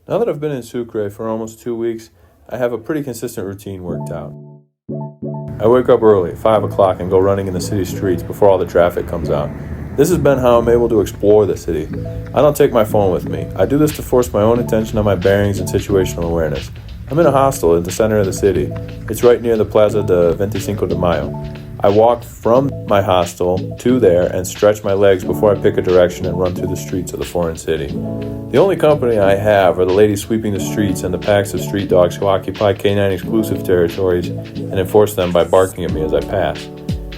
Now that I've been in Sucre for almost 2 weeks, I have a pretty consistent routine worked out. I wake up early, 5 o'clock, and go running in the city streets before all the traffic comes out. This has been how I'm able to explore the city. I don't take my phone with me. I do this to force my own attention on my bearings and situational awareness. I'm in a hostel in the center of the city. It's right near the Plaza de 25 de Mayo. I walk from my hostel to there and stretch my legs before I pick a direction and run through the streets of the foreign city. The only company I have are the ladies sweeping the streets and the packs of street dogs who occupy canine exclusive territories and enforce them by barking at me as I pass.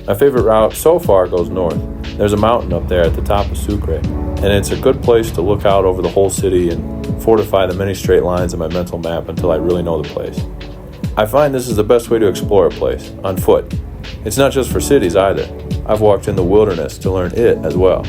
My favorite route so far goes north. There's a mountain up there at the top of Sucre, and it's a good place to look out over the whole city and fortify the many straight lines in my mental map until I really know the place. I find this is the best way to explore a place, on foot. It's not just for cities either. I've walked in the wilderness to learn it as well.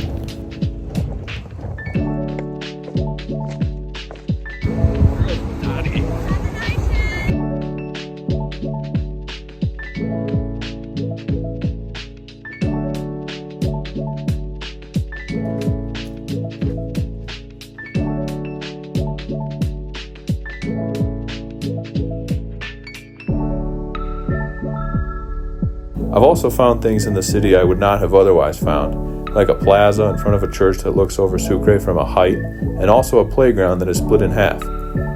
I've also found things in the city I would not have otherwise found, like a plaza in front of a church that looks over Sucre from a height, and also a playground that is split in half,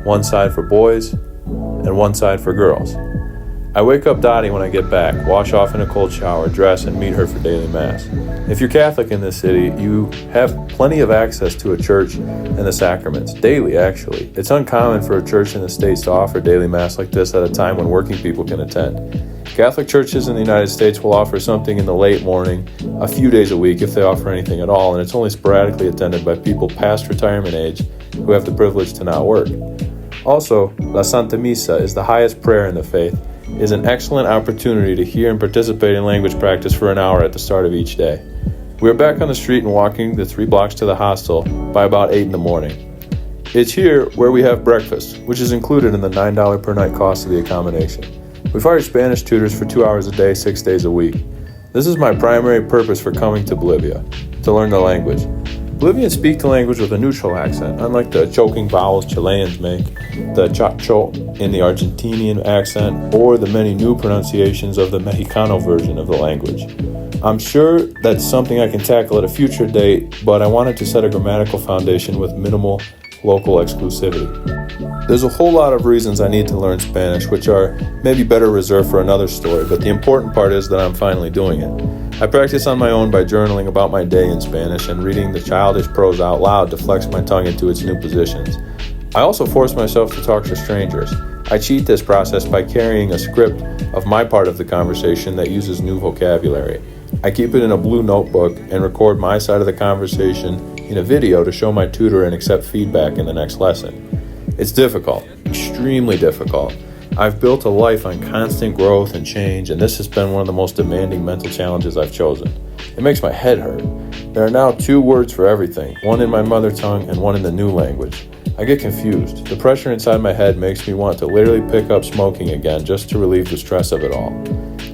one side for boys and one side for girls. I wake up Dotti when I get back, wash off in a cold shower, dress, and meet her for daily mass. If you're Catholic in this city, you have plenty of access to a church and the sacraments, daily actually. It's uncommon for a church in the States to offer daily mass like this at a time when working people can attend. Catholic churches in the United States will offer something in the late morning, a few days a week if they offer anything at all, and it's only sporadically attended by people past retirement age who have the privilege to not work. Also, La Santa Misa is the highest prayer in the faith, is an excellent opportunity to hear and participate in language practice for an hour at the start of each day. We are back on the street and walking the 3 blocks to the hostel by about 8 in the morning. It's here where we have breakfast, which is included in the $9 per night cost of the accommodation. We've hired Spanish tutors for 2 hours a day, 6 days a week. This is my primary purpose for coming to Bolivia, to learn the language. Bolivians speak the language with a neutral accent, unlike the choking vowels Chileans make, the chacho in the Argentinian accent, or the many new pronunciations of the Mexicano version of the language. I'm sure that's something I can tackle at a future date, but I wanted to set a grammatical foundation with minimal local exclusivity. There's a whole lot of reasons I need to learn Spanish, which are maybe better reserved for another story, but the important part is that I'm finally doing it. I practice on my own by journaling about my day in Spanish and reading the childish prose out loud to flex my tongue into its new positions. I also force myself to talk to strangers. I cheat this process by carrying a script of my part of the conversation that uses new vocabulary. I keep it in a blue notebook and record my side of the conversation in a video to show my tutor and accept feedback in the next lesson. It's difficult, extremely difficult. I've built a life on constant growth and change, and this has been one of the most demanding mental challenges I've chosen. It makes my head hurt. There are now 2 words for everything, one in my mother tongue and one in the new language. I get confused. The pressure inside my head makes me want to literally pick up smoking again just to relieve the stress of it all.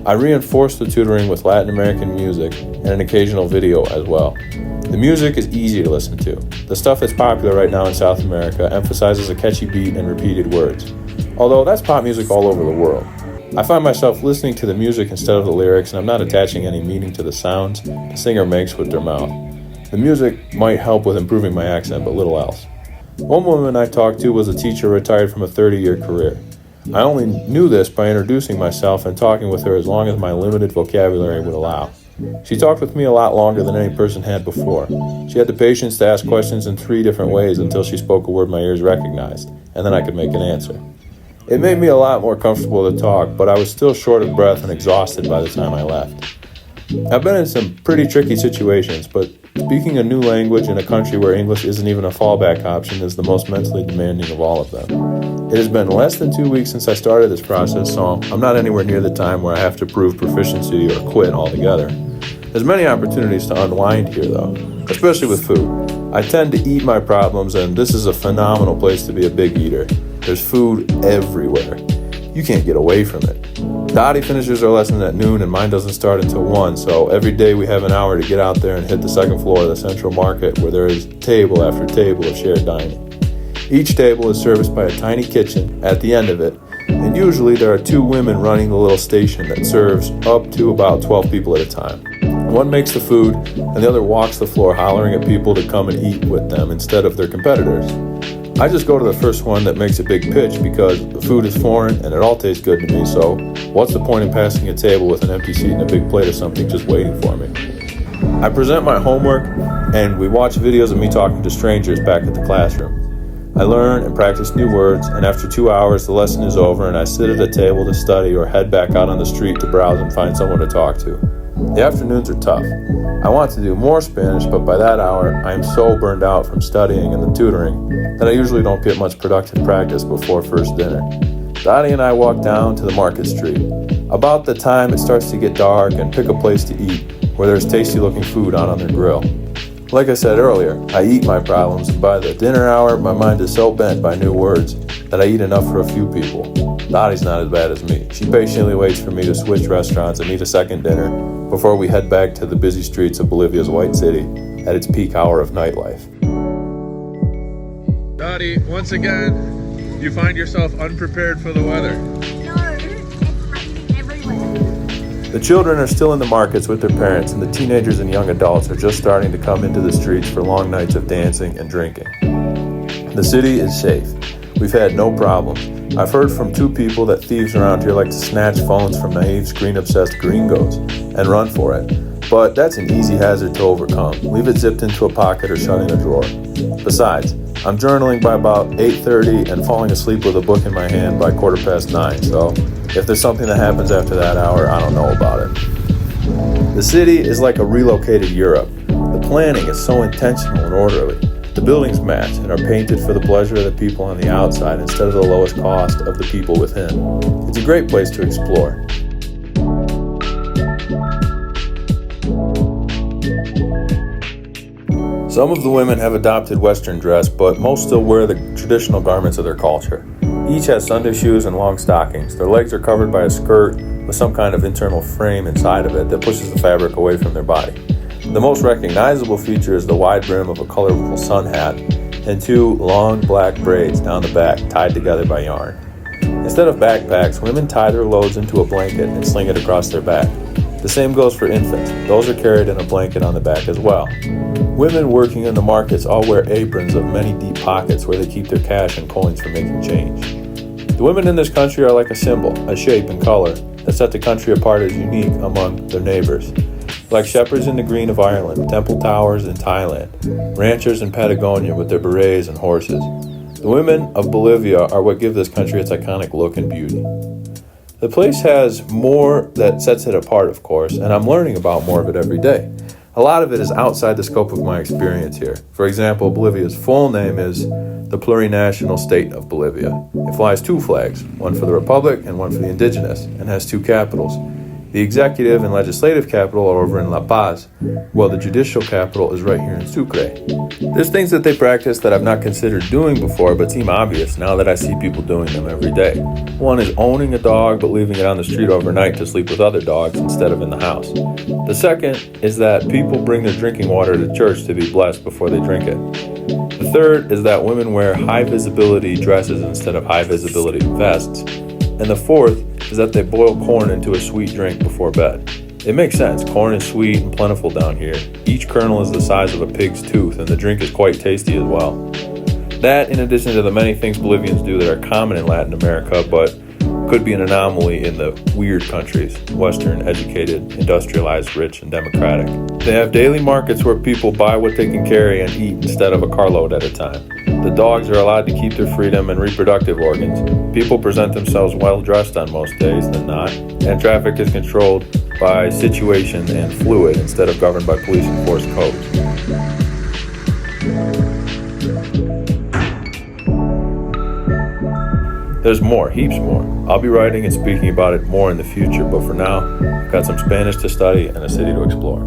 I reinforce the tutoring with Latin American music and an occasional video as well. The music is easy to listen to. The stuff that's popular right now in South America emphasizes a catchy beat and repeated words. Although that's pop music all over the world. I find myself listening to the music instead of the lyrics, and I'm not attaching any meaning to the sounds the singer makes with their mouth. The music might help with improving my accent, but little else. One woman I talked to was a teacher retired from a 30-year career. I only knew this by introducing myself and talking with her as long as my limited vocabulary would allow. She talked with me a lot longer than any person had before. She had the patience to ask questions in 3 different ways until she spoke a word my ears recognized, and then I could make an answer. It made me a lot more comfortable to talk, but I was still short of breath and exhausted by the time I left. I've been in some pretty tricky situations, but speaking a new language in a country where English isn't even a fallback option is the most mentally demanding of all of them. It has been less than 2 weeks since I started this process, so I'm not anywhere near the time where I have to prove proficiency or quit altogether. There's many opportunities to unwind here, though, especially with food. I tend to eat my problems, and this is a phenomenal place to be a big eater. There's food everywhere. You can't get away from it. Dotti finishes her lesson at noon, and mine doesn't start until 1, so every day we have an hour to get out there and hit the second floor of the central market where there is table after table of shared dining. Each table is serviced by a tiny kitchen at the end of it, and usually there are 2 women running the little station that serves up to about 12 people at a time. One makes the food, and the other walks the floor hollering at people to come and eat with them instead of their competitors. I just go to the first one that makes a big pitch because the food is foreign and it all tastes good to me, so what's the point in passing a table with an empty seat and a big plate of something just waiting for me? I present my homework, and we watch videos of me talking to strangers back at the classroom. I learn and practice new words, and after 2 hours the lesson is over and I sit at a table to study or head back out on the street to browse and find someone to talk to. The afternoons are tough. I want to do more Spanish, but by that hour I am so burned out from studying and the tutoring that I usually don't get much productive practice before first dinner. Dotti and I walk down to the market street. About the time it starts to get dark, and pick a place to eat where there's tasty looking food on their grill. Like I said earlier, I eat my problems, and by the dinner hour, my mind is so bent by new words that I eat enough for a few people. Dottie's not as bad as me. She patiently waits for me to switch restaurants and eat a second dinner before we head back to the busy streets of Bolivia's White City at its peak hour of nightlife. Dottie, once again, you find yourself unprepared for the weather. No, it's raining everywhere. The children are still in the markets with their parents, and the teenagers and young adults are just starting to come into the streets for long nights of dancing and drinking. The city is safe. We've had no problems. I've heard from 2 people that thieves around here like to snatch phones from naive, screen-obsessed gringos and run for it. But that's an easy hazard to overcome. Leave it zipped into a pocket or shut in a drawer. Besides, I'm journaling by about 8:30 and falling asleep with a book in my hand by 9:15, so if there's something that happens after that hour, I don't know about it. The city is like a relocated Europe. The planning is so intentional and orderly. The buildings match and are painted for the pleasure of the people on the outside instead of the lowest cost of the people within. It's a great place to explore. Some of the women have adopted Western dress, but most still wear the traditional garments of their culture. Each has Sunday shoes and long stockings. Their legs are covered by a skirt with some kind of internal frame inside of it that pushes the fabric away from their body. The most recognizable feature is the wide brim of a colorful sun hat and 2 long black braids down the back tied together by yarn. Instead of backpacks, women tie their loads into a blanket and sling it across their back. The same goes for infants. Those are carried in a blanket on the back as well. Women working in the markets all wear aprons of many deep pockets where they keep their cash and coins for making change. The women in this country are like a symbol, a shape and color that set the country apart as unique among their neighbors. Like shepherds in the green of Ireland, temple towers in Thailand, ranchers in Patagonia with their berets and horses. The women of Bolivia are what give this country its iconic look and beauty. The place has more that sets it apart, of course, and I'm learning about more of it every day. A lot of it is outside the scope of my experience here. For example, Bolivia's full name is the Plurinational State of Bolivia. It flies 2 flags, one for the Republic and one for the indigenous, and has 2 capitals. The executive and legislative capital are over in La Paz, while the judicial capital is right here in Sucre. There's things that they practice that I've not considered doing before but seem obvious now that I see people doing them every day. One is owning a dog but leaving it on the street overnight to sleep with other dogs instead of in the house. The second is that people bring their drinking water to church to be blessed before they drink it. The third is that women wear high visibility dresses instead of high visibility vests. And the fourth is that they boil corn into a sweet drink before bed. It makes sense. Corn is sweet and plentiful down here. Each kernel is the size of a pig's tooth, and the drink is quite tasty as well. That, in addition to the many things Bolivians do that are common in Latin America, but could be an anomaly in the weird countries, Western, educated, industrialized, rich, and democratic. They have daily markets where people buy what they can carry and eat instead of a carload at a time. The dogs are allowed to keep their freedom and reproductive organs. People present themselves well dressed on most days than not, and traffic is controlled by situation and fluid instead of governed by police enforced codes. There's more, heaps more. I'll be writing and speaking about it more in the future, but for now, I've got some Spanish to study and a city to explore.